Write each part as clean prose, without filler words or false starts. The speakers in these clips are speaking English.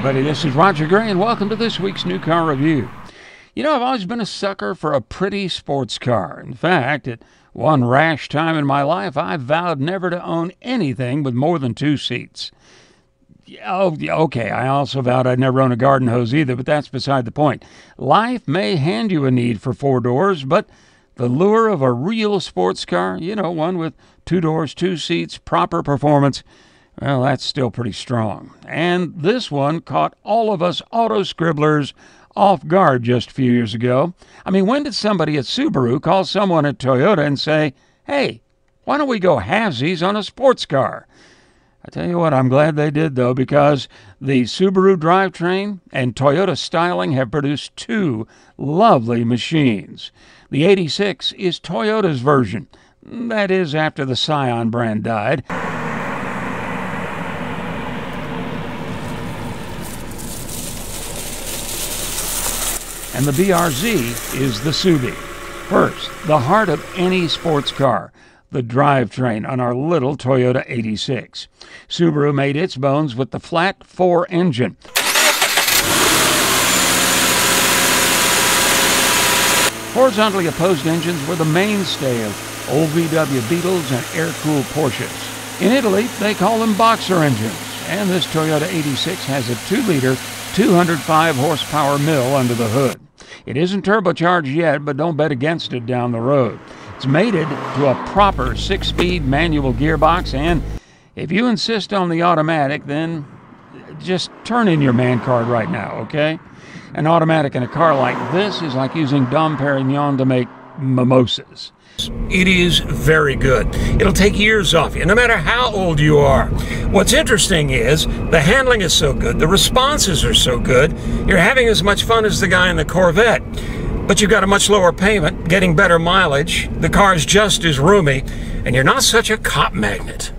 everybody. This is Roger Gray, and welcome to this week's New Car Review. You know, I've always been a sucker for a pretty sports car. In fact, at one rash time in my life, I vowed never to own anything with more than 2 seats. Oh, okay, I also vowed I'd never own a garden hose either, but that's beside the point. Life may hand you a need for 4 doors, but the lure of a real sports car, you know, one with 2 doors, 2 seats, proper performance, well, that's still pretty strong. And this one caught all of us auto scribblers off guard just a few years ago. I mean, when did somebody at Subaru call someone at Toyota and say, hey, why don't we go halvesies on a sports car? I tell you what, I'm glad they did, though, because the Subaru drivetrain and Toyota styling have produced 2 lovely machines. The 86 is Toyota's version. That is, after the Scion brand died. And the BRZ is the Subi. First, the heart of any sports car, the drivetrain on our little Toyota 86. Subaru made its bones with the flat 4 engine. Horizontally opposed engines were the mainstay of old VW Beetles and air-cooled Porsches. In Italy, they call them boxer engines, and this Toyota 86 has a 2-liter, 205 horsepower mill under the hood. It isn't turbocharged yet, but don't bet against it down the road. It's mated to a proper 6-speed manual gearbox, and if you insist on the automatic, then just turn in your man card right now, okay? An automatic in a car like this is like using Dom Perignon to make mimosas. It is very good. It'll take years off you, no matter how old you are. What's interesting is the handling is so good, the responses are so good, you're having as much fun as the guy in the Corvette. But you've got a much lower payment, getting better mileage, the car's just as roomy, and you're not such a cop magnet.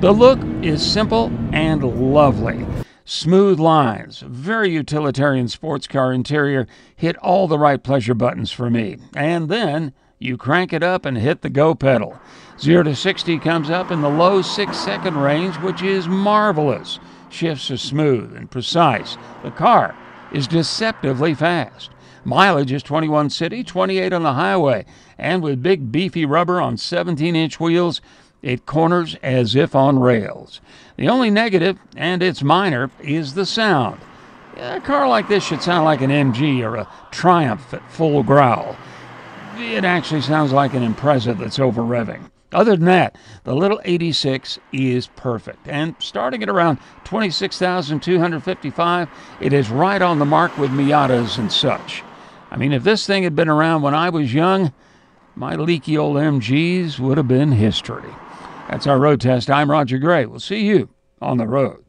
The look is simple and lovely. Smooth lines, very utilitarian sports car interior, hit all the right pleasure buttons for me. And then you crank it up and hit the go pedal. 0 to 60 comes up in the low 6-second range, which is marvelous. Shifts are smooth and precise. The car is deceptively fast. Mileage is 21 city, 28 on the highway, and with big beefy rubber on 17-inch wheels, it corners as if on rails. The only negative, and it's minor, is the sound. A car like this should sound like an MG or a Triumph at full growl. It actually sounds like an Impreza that's over-revving. Other than that, the little 86 is perfect. And starting at around $26,255, it is right on the mark with Miatas and such. I mean, if this thing had been around when I was young, my leaky old MGs would have been history. That's our road test. I'm Roger Gray. We'll see you on the road.